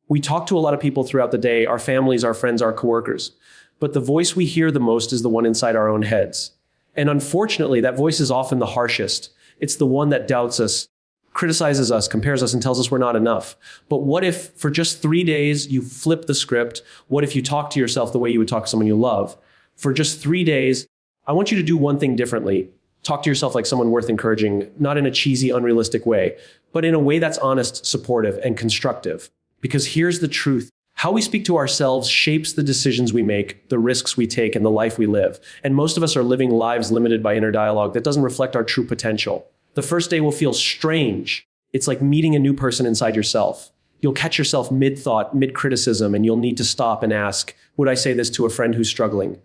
We talk to a lot of people throughout the day, our families, our friends, our coworkers. But the voice we hear the most is the one inside our own heads. And unfortunately, that voice is often the harshest. It's the one that doubts us, criticizes us, compares us, and tells us we're not enough. But what if for just 3 days you flip the script? What if you talk to yourself the way you would talk to someone you love? For just 3 days, I want you to do one thing differently. Talk to yourself like someone worth encouraging, not in a cheesy, unrealistic way, but in a way that's honest, supportive, and constructive. Because here's the truth. How we speak to ourselves shapes the decisions we make, the risks we take, and the life we live. And most of us are living lives limited by inner dialogue that doesn't reflect our true potential. The first day will feel strange. It's like meeting a new person inside yourself. You'll catch yourself mid-thought, mid-criticism, and you'll need to stop and ask, would I say this to a friend who's struggling?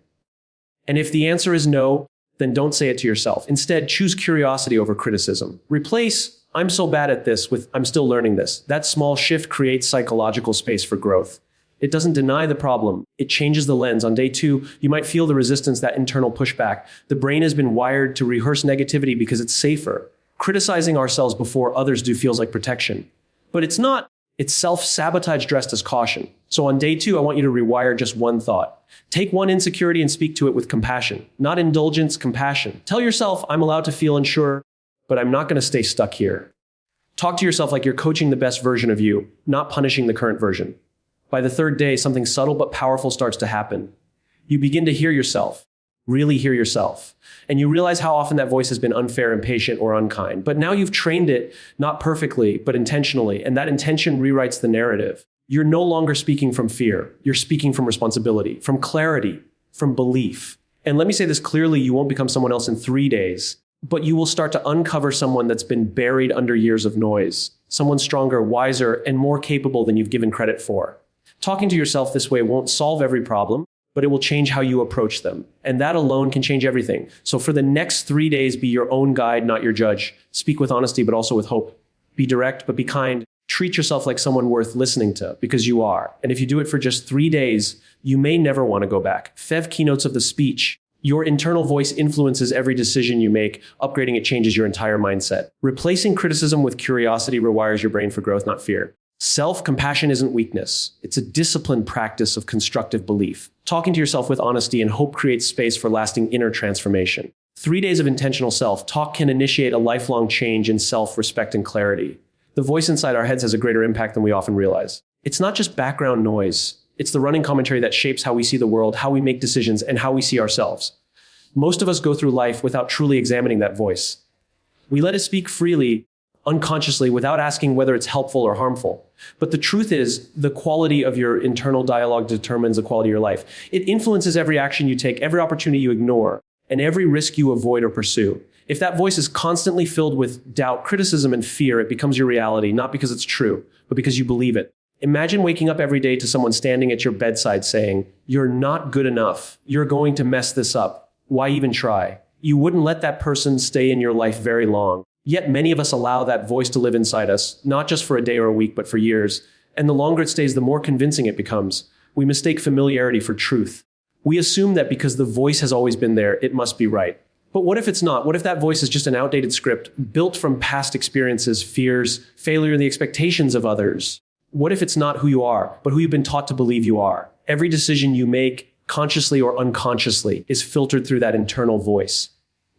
And if the answer is no, then don't say it to yourself. Instead, choose curiosity over criticism. Replace, I'm so bad at this, with I'm still learning this. That small shift creates psychological space for growth. It doesn't deny the problem. It changes the lens. On day 2, you might feel the resistance, that internal pushback. The brain has been wired to rehearse negativity because it's safer. Criticizing ourselves before others do feels like protection. But it's not. It's self-sabotage dressed as caution. So on day 2, I want you to rewire just one thought. Take one insecurity and speak to it with compassion. Not indulgence, compassion. Tell yourself, I'm allowed to feel unsure, but I'm not going to stay stuck here. Talk to yourself like you're coaching the best version of you, not punishing the current version. By the 3rd day, something subtle but powerful starts to happen. You begin to hear yourself, really hear yourself. And you realize how often that voice has been unfair, impatient, or unkind. But now you've trained it, not perfectly, but intentionally. And that intention rewrites the narrative. You're no longer speaking from fear. You're speaking from responsibility, from clarity, from belief. And let me say this clearly, you won't become someone else in 3 days, but you will start to uncover someone that's been buried under years of noise. Someone stronger, wiser, and more capable than you've given credit for. Talking to yourself this way won't solve every problem, but it will change how you approach them. And that alone can change everything. So for the next 3 days, be your own guide, not your judge. Speak with honesty, but also with hope. Be direct, but be kind. Treat yourself like someone worth listening to, because you are. And if you do it for just 3 days, you may never want to go back. Fev keynotes of the speech. Your internal voice influences every decision you make. Upgrading it changes your entire mindset. Replacing criticism with curiosity rewires your brain for growth, not fear. Self-compassion isn't weakness. It's a disciplined practice of constructive belief. Talking to yourself with honesty and hope creates space for lasting inner transformation. 3 days of intentional self-talk can initiate a lifelong change in self-respect and clarity. The voice inside our heads has a greater impact than we often realize. It's not just background noise. It's the running commentary that shapes how we see the world, how we make decisions, and how we see ourselves. Most of us go through life without truly examining that voice. We let it speak freely, unconsciously, without asking whether it's helpful or harmful. But the truth is, the quality of your internal dialogue determines the quality of your life. It influences every action you take, every opportunity you ignore, and every risk you avoid or pursue. If that voice is constantly filled with doubt, criticism, and fear, it becomes your reality, not because it's true, but because you believe it. Imagine waking up every day to someone standing at your bedside saying, "You're not good enough. You're going to mess this up. Why even try?" You wouldn't let that person stay in your life very long. Yet many of us allow that voice to live inside us, not just for a day or a week, but for years. And the longer it stays, the more convincing it becomes. We mistake familiarity for truth. We assume that because the voice has always been there, it must be right. But what if it's not? What if that voice is just an outdated script built from past experiences, fears, failure, and the expectations of others? What if it's not who you are, but who you've been taught to believe you are? Every decision you make, consciously or unconsciously, is filtered through that internal voice.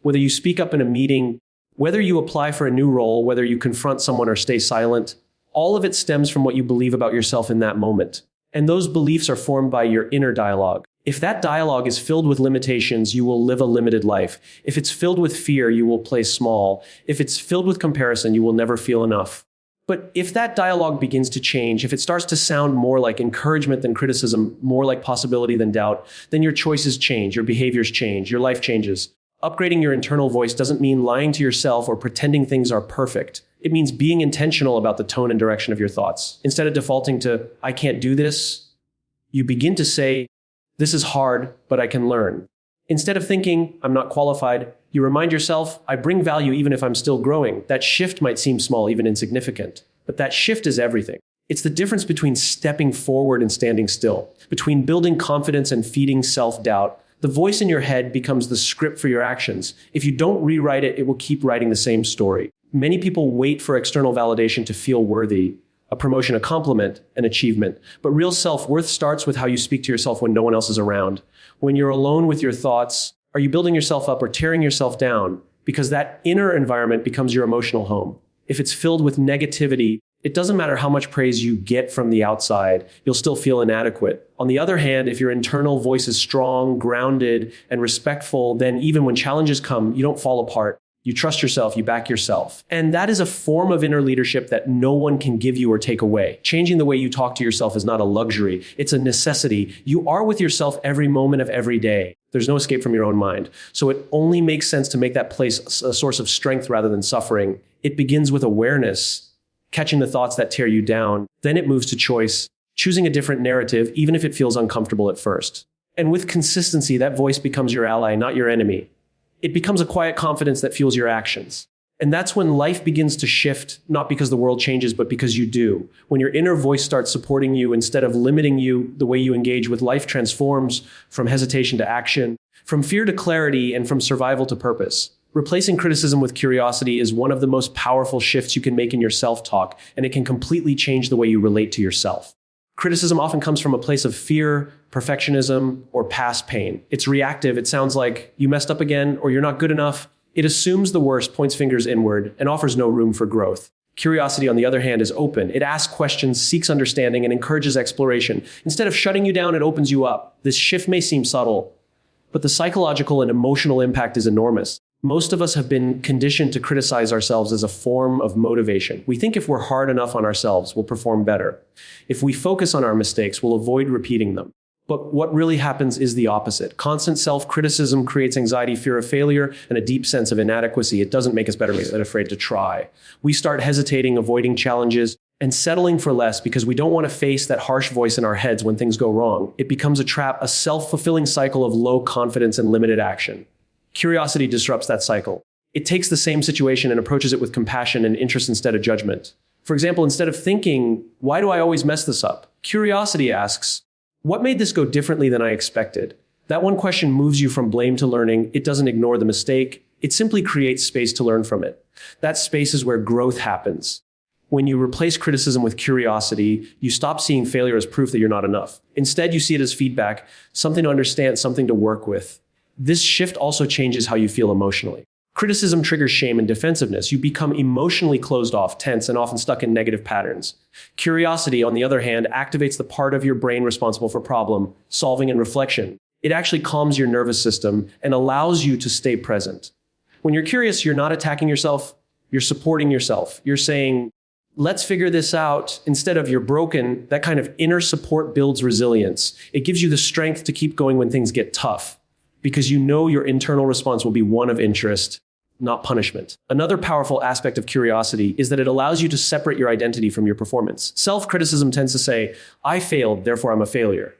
Whether you speak up in a meeting, whether you apply for a new role, whether you confront someone or stay silent, all of it stems from what you believe about yourself in that moment. And those beliefs are formed by your inner dialogue. If that dialogue is filled with limitations, you will live a limited life. If it's filled with fear, you will play small. If it's filled with comparison, you will never feel enough. But if that dialogue begins to change, if it starts to sound more like encouragement than criticism, more like possibility than doubt, then your choices change, your behaviors change, your life changes. Upgrading your internal voice doesn't mean lying to yourself or pretending things are perfect. It means being intentional about the tone and direction of your thoughts. Instead of defaulting to, "I can't do this," you begin to say, "This is hard, but I can learn." Instead of thinking, "I'm not qualified," you remind yourself, "I bring value even if I'm still growing." That shift might seem small, even insignificant, but that shift is everything. It's the difference between stepping forward and standing still, between building confidence and feeding self-doubt. The voice in your head becomes the script for your actions. If you don't rewrite it, it will keep writing the same story. Many people wait for external validation to feel worthy. a promotion, a compliment, an achievement. But real self-worth starts with how you speak to yourself when no one else is around. When you're alone with your thoughts, are you building yourself up or tearing yourself down? Because that inner environment becomes your emotional home. If it's filled with negativity, it doesn't matter how much praise you get from the outside, you'll still feel inadequate. On the other hand, if your internal voice is strong, grounded, and respectful, then even when challenges come, you don't fall apart. You trust yourself, you back yourself. And that is a form of inner leadership that no one can give you or take away. Changing the way you talk to yourself is not a luxury, it's a necessity. You are with yourself every moment of every day. There's no escape from your own mind. So it only makes sense to make that place a source of strength rather than suffering. It begins with awareness, catching the thoughts that tear you down. Then it moves to choice, choosing a different narrative, even if it feels uncomfortable at first. And with consistency, that voice becomes your ally, not your enemy. It becomes a quiet confidence that fuels your actions. And that's when life begins to shift, not because the world changes, but because you do. When your inner voice starts supporting you instead of limiting you, the way you engage with life transforms from hesitation to action, from fear to clarity, and from survival to purpose. Replacing criticism with curiosity is one of the most powerful shifts you can make in your self-talk, and it can completely change the way you relate to yourself. Criticism often comes from a place of fear, perfectionism, or past pain. It's reactive. It sounds like you messed up again or you're not good enough. It assumes the worst, points fingers inward, and offers no room for growth. Curiosity, on the other hand, is open. It asks questions, seeks understanding, and encourages exploration. Instead of shutting you down, it opens you up. This shift may seem subtle, but the psychological and emotional impact is enormous. Most of us have been conditioned to criticize ourselves as a form of motivation. We think if we're hard enough on ourselves, we'll perform better. If we focus on our mistakes, we'll avoid repeating them. But what really happens is the opposite. Constant self-criticism creates anxiety, fear of failure, and a deep sense of inadequacy. It doesn't make us better, we're afraid to try. We start hesitating, avoiding challenges, and settling for less because we don't want to face that harsh voice in our heads when things go wrong. It becomes a trap, a self-fulfilling cycle of low confidence and limited action. Curiosity disrupts that cycle. It takes the same situation and approaches it with compassion and interest instead of judgment. For example, instead of thinking, why do I always mess this up? Curiosity asks, what made this go differently than I expected? That one question moves you from blame to learning. It doesn't ignore the mistake. It simply creates space to learn from it. That space is where growth happens. When you replace criticism with curiosity, you stop seeing failure as proof that you're not enough. Instead, you see it as feedback, something to understand, something to work with. This shift also changes how you feel emotionally. Criticism triggers shame and defensiveness. You become emotionally closed off, tense, and often stuck in negative patterns. Curiosity, on the other hand, activates the part of your brain responsible for problem solving and reflection. It actually calms your nervous system and allows you to stay present. When you're curious, you're not attacking yourself, you're supporting yourself. You're saying, let's figure this out, instead of you're broken. That kind of inner support builds resilience. It gives you the strength to keep going when things get tough, because you know your internal response will be one of interest, not punishment. Another powerful aspect of curiosity is that it allows you to separate your identity from your performance. Self-criticism tends to say, I failed, therefore I'm a failure.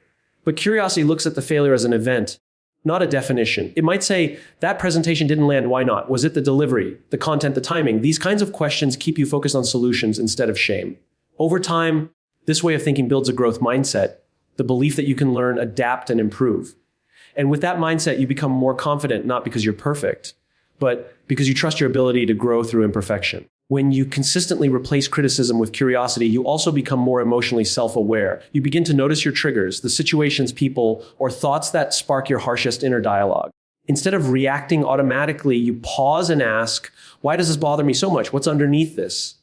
But curiosity looks at the failure as an event, not a definition. It might say, that presentation didn't land, why not? Was it the delivery, the content, the timing? These kinds of questions keep you focused on solutions instead of shame. Over time, this way of thinking builds a growth mindset, the belief that you can learn, adapt, and improve. And with that mindset, you become more confident, not because you're perfect, but because you trust your ability to grow through imperfection. When you consistently replace criticism with curiosity, you also become more emotionally self-aware. You begin to notice your triggers, the situations, people, or thoughts that spark your harshest inner dialogue. Instead of reacting automatically, you pause and ask, why does this bother me so much? What's underneath this?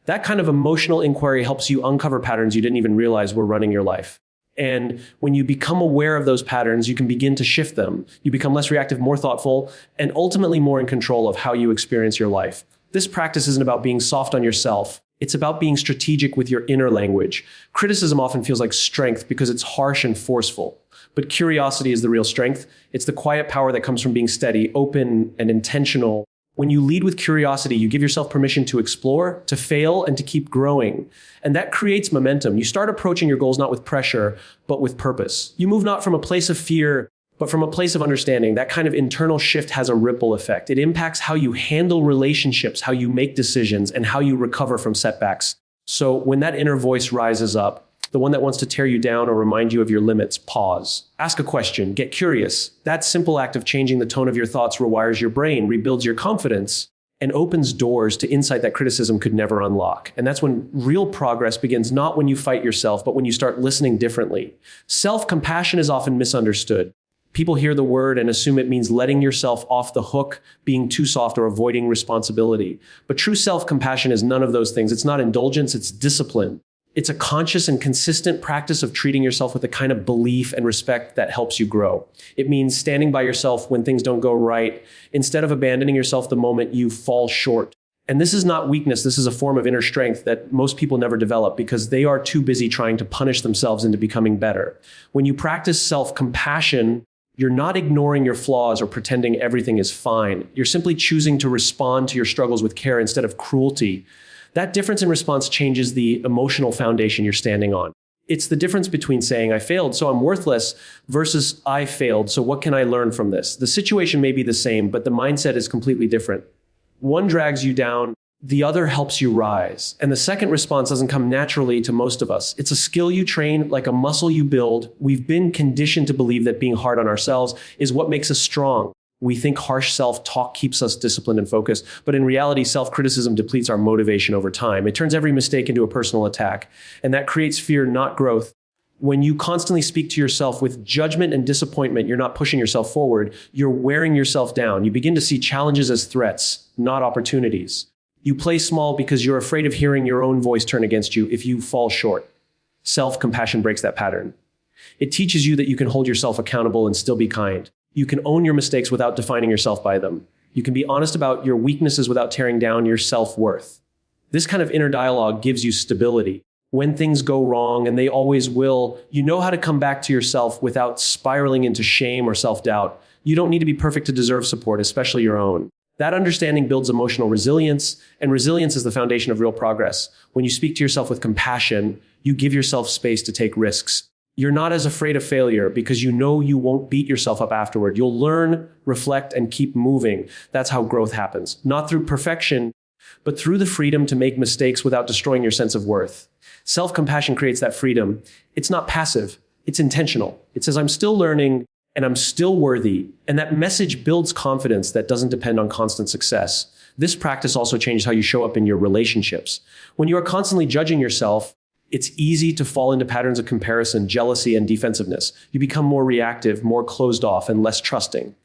That kind of emotional inquiry helps you uncover patterns you didn't even realize were running your life. And when you become aware of those patterns, you can begin to shift them. You become less reactive, more thoughtful, and ultimately more in control of how you experience your life. This practice isn't about being soft on yourself. It's about being strategic with your inner language. Criticism often feels like strength because it's harsh and forceful. But curiosity is the real strength. It's the quiet power that comes from being steady, open, and intentional. When you lead with curiosity, you give yourself permission to explore, to fail, and to keep growing. And that creates momentum. You start approaching your goals not with pressure, but with purpose. You move not from a place of fear, but from a place of understanding. That kind of internal shift has a ripple effect. It impacts how you handle relationships, how you make decisions, and how you recover from setbacks. So when that inner voice rises up, the one that wants to tear you down or remind you of your limits, pause. Ask a question, get curious. That simple act of changing the tone of your thoughts rewires your brain, rebuilds your confidence, and opens doors to insight that criticism could never unlock. And that's when real progress begins, not when you fight yourself, but when you start listening differently. Self-compassion is often misunderstood. People hear the word and assume it means letting yourself off the hook, being too soft, or avoiding responsibility. But true self-compassion is none of those things. It's not indulgence, it's discipline. It's a conscious and consistent practice of treating yourself with the kind of belief and respect that helps you grow. It means standing by yourself when things don't go right, instead of abandoning yourself the moment you fall short. And this is not weakness, this is a form of inner strength that most people never develop because they are too busy trying to punish themselves into becoming better. When you practice self-compassion, you're not ignoring your flaws or pretending everything is fine. You're simply choosing to respond to your struggles with care instead of cruelty. That difference in response changes the emotional foundation you're standing on. It's the difference between saying, I failed, so I'm worthless, versus I failed, so what can I learn from this? The situation may be the same, but the mindset is completely different. One drags you down, the other helps you rise. And the second response doesn't come naturally to most of us. It's a skill you train, like a muscle you build. We've been conditioned to believe that being hard on ourselves is what makes us strong. We think harsh self-talk keeps us disciplined and focused, but in reality, self-criticism depletes our motivation over time. It turns every mistake into a personal attack, and that creates fear, not growth. When you constantly speak to yourself with judgment and disappointment, you're not pushing yourself forward, you're wearing yourself down. You begin to see challenges as threats, not opportunities. You play small because you're afraid of hearing your own voice turn against you if you fall short. Self-compassion breaks that pattern. It teaches you that you can hold yourself accountable and still be kind. You can own your mistakes without defining yourself by them. You can be honest about your weaknesses without tearing down your self-worth. This kind of inner dialogue gives you stability. When things go wrong, and they always will, you know how to come back to yourself without spiraling into shame or self-doubt. You don't need to be perfect to deserve support, especially your own. That understanding builds emotional resilience, and resilience is the foundation of real progress. When you speak to yourself with compassion, you give yourself space to take risks. You're not as afraid of failure because you know you won't beat yourself up afterward. You'll learn, reflect, and keep moving. That's how growth happens. Not through perfection, but through the freedom to make mistakes without destroying your sense of worth. Self-compassion creates that freedom. It's not passive, it's intentional. It says, I'm still learning and I'm still worthy. And that message builds confidence that doesn't depend on constant success. This practice also changes how you show up in your relationships. When you are constantly judging yourself, it's easy to fall into patterns of comparison, jealousy, and defensiveness. You become more reactive, more closed off, and less trusting.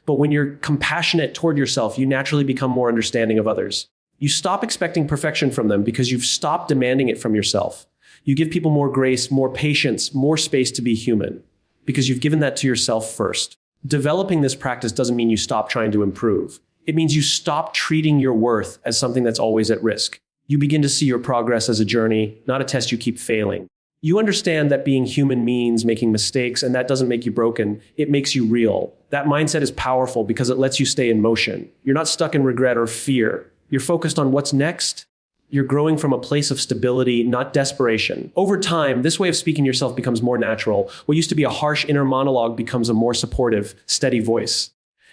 But when you're compassionate toward yourself, you naturally become more understanding of others. You stop expecting perfection from them because you've stopped demanding it from yourself. You give people more grace, more patience, more space to be human, because you've given that to yourself first. Developing this practice doesn't mean you stop trying to improve. It means you stop treating your worth as something that's always at risk. You begin to see your progress as a journey, not a test you keep failing. You understand that being human means making mistakes, and that doesn't make you broken. It makes you real. That mindset is powerful because it lets you stay in motion. You're not stuck in regret or fear. You're focused on what's next. You're growing from a place of stability, not desperation. Over time, this way of speaking to yourself becomes more natural. What used to be a harsh inner monologue becomes a more supportive, steady voice.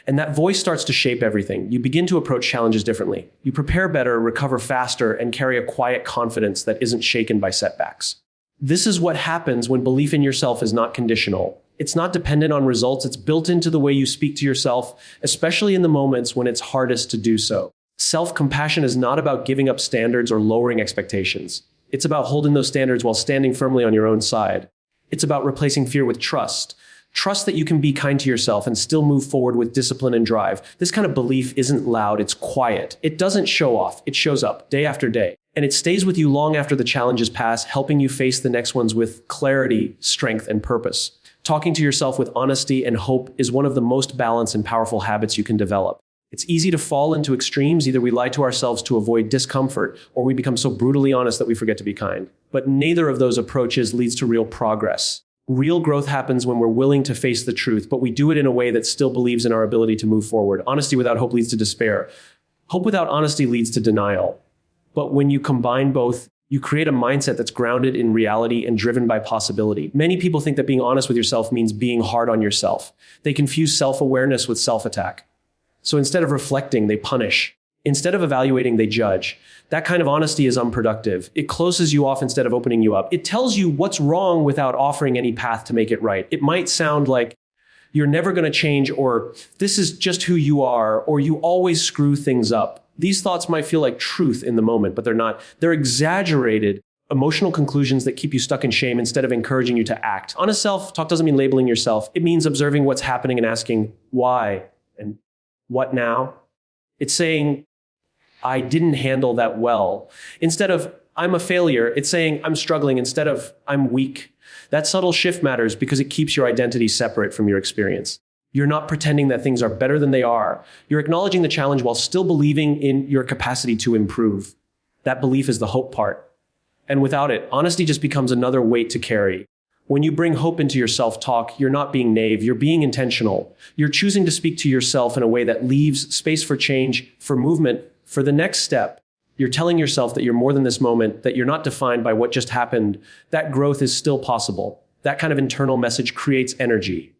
And that voice starts to shape everything. You begin to approach challenges differently. You prepare better, recover faster, and carry a quiet confidence that isn't shaken by setbacks. This is what happens when belief in yourself is not conditional. It's not dependent on results. It's built into the way you speak to yourself, especially in the moments when it's hardest to do so. Self-compassion is not about giving up standards or lowering expectations. It's about holding those standards while standing firmly on your own side. It's about replacing fear with trust. Trust that you can be kind to yourself and still move forward with discipline and drive. This kind of belief isn't loud, it's quiet. It doesn't show off, it shows up day after day. And it stays with you long after the challenges pass, helping you face the next ones with clarity, strength, and purpose. Talking to yourself with honesty and hope is one of the most balanced and powerful habits you can develop. It's easy to fall into extremes. Either we lie to ourselves to avoid discomfort, or we become so brutally honest that we forget to be kind. But neither of those approaches leads to real progress. Real growth happens when we're willing to face the truth, but we do it in a way that still believes in our ability to move forward. Honesty without hope leads to despair. Hope without honesty leads to denial. But when you combine both, you create a mindset that's grounded in reality and driven by possibility. Many people think that being honest with yourself means being hard on yourself. They confuse self-awareness with self-attack. So instead of reflecting, they punish. Instead of evaluating, they judge. That kind of honesty is unproductive. It closes you off instead of opening you up. It tells you what's wrong without offering any path to make it right. It might sound like you're never going to change, or this is just who you are, or you always screw things up. These thoughts might feel like truth in the moment, but they're not. They're exaggerated emotional conclusions that keep you stuck in shame instead of encouraging you to act. Honest self-talk doesn't mean labeling yourself. It means observing what's happening and asking why and what now. It's saying, I didn't handle that well. Instead of, I'm a failure, it's saying, I'm struggling instead of, I'm weak. That subtle shift matters because it keeps your identity separate from your experience. You're not pretending that things are better than they are. You're acknowledging the challenge while still believing in your capacity to improve. That belief is the hope part. And without it, honesty just becomes another weight to carry. When you bring hope into your self-talk, you're not being naive, you're being intentional. You're choosing to speak to yourself in a way that leaves space for change, for movement, for the next step. You're telling yourself that you're more than this moment, that you're not defined by what just happened, that growth is still possible. That kind of internal message creates energy.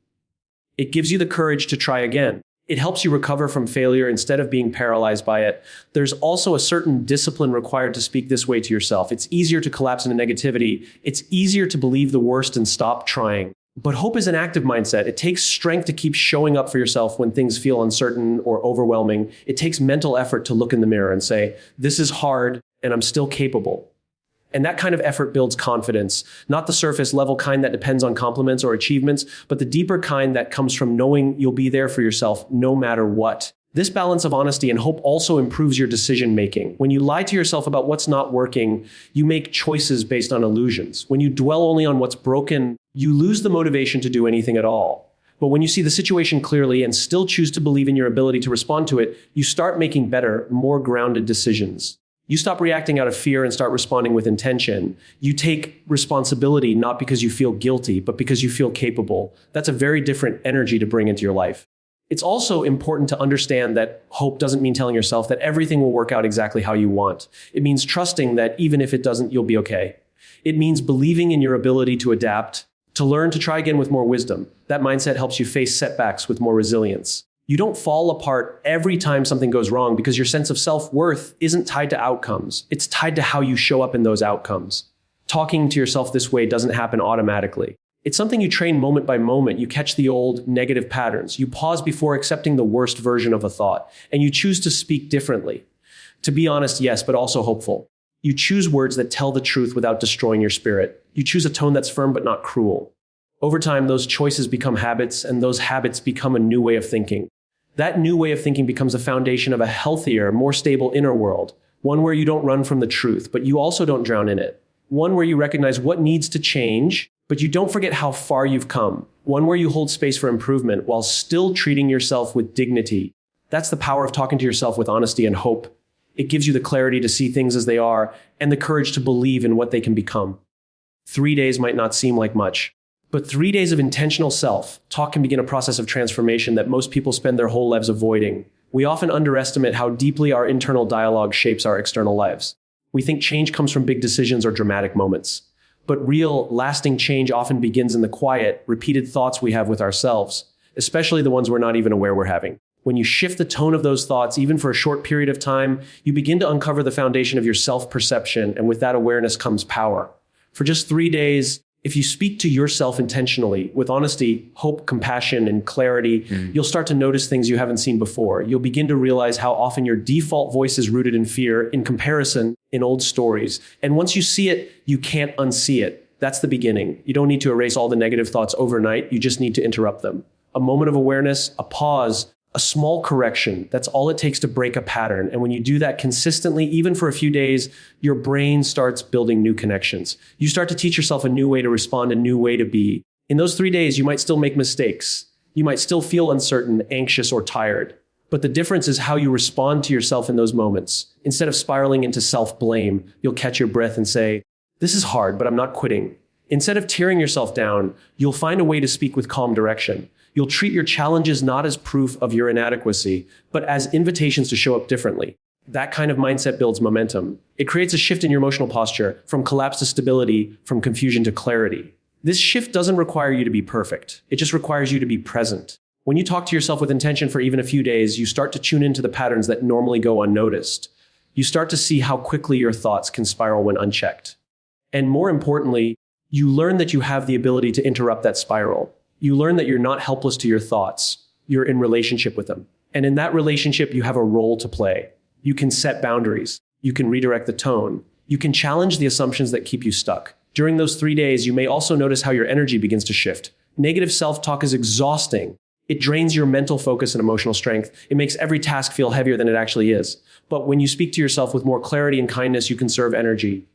It gives you the courage to try again. It helps you recover from failure instead of being paralyzed by it. There's also a certain discipline required to speak this way to yourself. It's easier to collapse into negativity. It's easier to believe the worst and stop trying. But hope is an active mindset. It takes strength to keep showing up for yourself when things feel uncertain or overwhelming. It takes mental effort to look in the mirror and say, this is hard and I'm still capable. And that kind of effort builds confidence, not the surface level kind that depends on compliments or achievements, but the deeper kind that comes from knowing you'll be there for yourself no matter what. This balance of honesty and hope also improves your decision making. When you lie to yourself about what's not working, you make choices based on illusions. When you dwell only on what's broken, you lose the motivation to do anything at all. But when you see the situation clearly and still choose to believe in your ability to respond to it, you start making better, more grounded decisions. You stop reacting out of fear and start responding with intention. You take responsibility not because you feel guilty, but because you feel capable. That's a very different energy to bring into your life. It's also important to understand that hope doesn't mean telling yourself that everything will work out exactly how you want. It means trusting that even if it doesn't, you'll be okay. It means believing in your ability to adapt, to learn to try again with more wisdom. That mindset helps you face setbacks with more resilience. You don't fall apart every time something goes wrong because your sense of self-worth isn't tied to outcomes. It's tied to how you show up in those outcomes. Talking to yourself this way doesn't happen automatically. It's something you train moment by moment. You catch the old negative patterns. You pause before accepting the worst version of a thought, and you choose to speak differently. To be honest, yes, but also hopeful. You choose words that tell the truth without destroying your spirit. You choose a tone that's firm but not cruel. Over time, those choices become habits, and those habits become a new way of thinking. That new way of thinking becomes a foundation of a healthier, more stable inner world, one where you don't run from the truth, but you also don't drown in it. One where you recognize what needs to change, but you don't forget how far you've come. One where you hold space for improvement while still treating yourself with dignity. That's the power of talking to yourself with honesty and hope. It gives you the clarity to see things as they are and the courage to believe in what they can become. 3 days might not seem like much, but 3 days of intentional self-talk can begin a process of transformation that most people spend their whole lives avoiding. We often underestimate how deeply our internal dialogue shapes our external lives. We think change comes from big decisions or dramatic moments. But real, lasting change often begins in the quiet, repeated thoughts we have with ourselves, especially the ones we're not even aware we're having. When you shift the tone of those thoughts, even for a short period of time, you begin to uncover the foundation of your self-perception, and with that awareness comes power. For just 3 days, if you speak to yourself intentionally, with honesty, hope, compassion, and clarity, you'll start to notice things you haven't seen before. You'll begin to realize how often your default voice is rooted in fear, in comparison, in old stories. And once you see it, you can't unsee it. That's the beginning. You don't need to erase all the negative thoughts overnight. You just need to interrupt them. A moment of awareness, a pause, a small correction. That's all it takes to break a pattern. And when you do that consistently, even for a few days, your brain starts building new connections. You start to teach yourself a new way to respond, a new way to be. In those 3 days, you might still make mistakes. You might still feel uncertain, anxious, or tired. But the difference is how you respond to yourself in those moments. Instead of spiraling into self-blame, you'll catch your breath and say, "This is hard, but I'm not quitting." Instead of tearing yourself down, you'll find a way to speak with calm direction. You'll treat your challenges not as proof of your inadequacy, but as invitations to show up differently. That kind of mindset builds momentum. It creates a shift in your emotional posture, from collapse to stability, from confusion to clarity. This shift doesn't require you to be perfect. It just requires you to be present. When you talk to yourself with intention for even a few days, you start to tune into the patterns that normally go unnoticed. You start to see how quickly your thoughts can spiral when unchecked. And more importantly, you learn that you have the ability to interrupt that spiral. You learn that you're not helpless to your thoughts. You're in relationship with them. And in that relationship, you have a role to play. You can set boundaries. You can redirect the tone. You can challenge the assumptions that keep you stuck. During those 3 days, you may also notice how your energy begins to shift. Negative self-talk is exhausting. It drains your mental focus and emotional strength. It makes every task feel heavier than it actually is. But when you speak to yourself with more clarity and kindness, you conserve energy.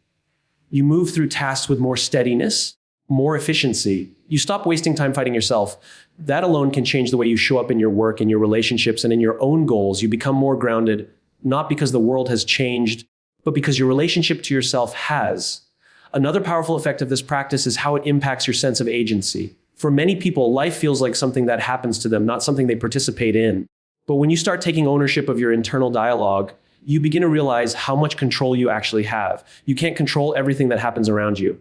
You move through tasks with more steadiness, more efficiency. You stop wasting time fighting yourself. That alone can change the way you show up in your work, in your relationships, and in your own goals. You become more grounded, not because the world has changed, but because your relationship to yourself has. Another powerful effect of this practice is how it impacts your sense of agency. For many people, life feels like something that happens to them, not something they participate in. But when you start taking ownership of your internal dialogue, you begin to realize how much control you actually have. You can't control everything that happens around you,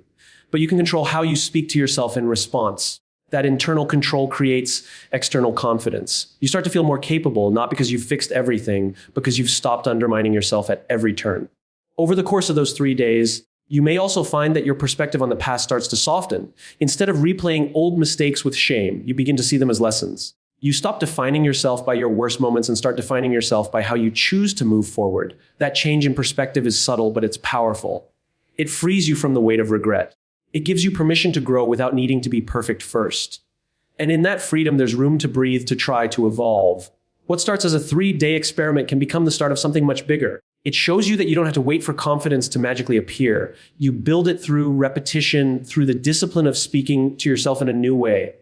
but you can control how you speak to yourself in response. That internal control creates external confidence. You start to feel more capable, not because you've fixed everything, because you've stopped undermining yourself at every turn. Over the course of those 3 days, you may also find that your perspective on the past starts to soften. Instead of replaying old mistakes with shame, you begin to see them as lessons. You stop defining yourself by your worst moments and start defining yourself by how you choose to move forward. That change in perspective is subtle, but it's powerful. It frees you from the weight of regret. It gives you permission to grow without needing to be perfect first. And in that freedom, there's room to breathe, to try, to evolve. What starts as a 3-day experiment can become the start of something much bigger. It shows you that you don't have to wait for confidence to magically appear. You build it through repetition, through the discipline of speaking to yourself in a new way.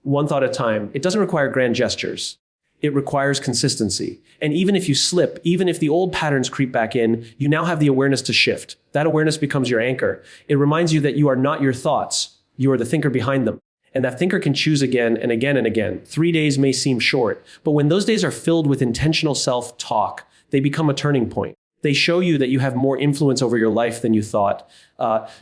One thought at a time. It doesn't require grand gestures. It requires consistency. And even if you slip, even if the old patterns creep back in, you now have the awareness to shift. That awareness becomes your anchor. It reminds you that you are not your thoughts. You are the thinker behind them. And that thinker can choose again and again and again. 3 days may seem short, but when those days are filled with intentional self-talk, they become a turning point. They show you that you have more influence over your life than you thought,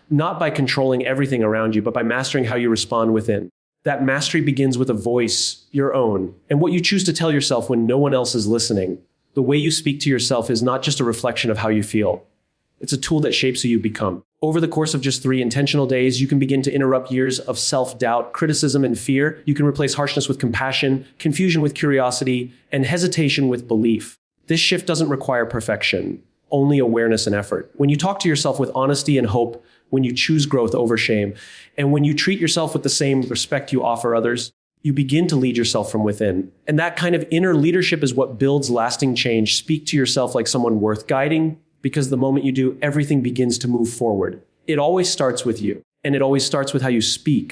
not by controlling everything around you, but by mastering how you respond within. That mastery begins with a voice, your own, and what you choose to tell yourself when no one else is listening. The way you speak to yourself is not just a reflection of how you feel. It's a tool that shapes who you become. Over the course of just 3 intentional days, you can begin to interrupt years of self-doubt, criticism, and fear. You can replace harshness with compassion, confusion with curiosity, and hesitation with belief. This shift doesn't require perfection, only awareness and effort. When you talk to yourself with honesty and hope, when you choose growth over shame, and when you treat yourself with the same respect you offer others, you begin to lead yourself from within. And that kind of inner leadership is what builds lasting change. Speak to yourself like someone worth guiding, because the moment you do, everything begins to move forward. It always starts with you, and it always starts with how you speak.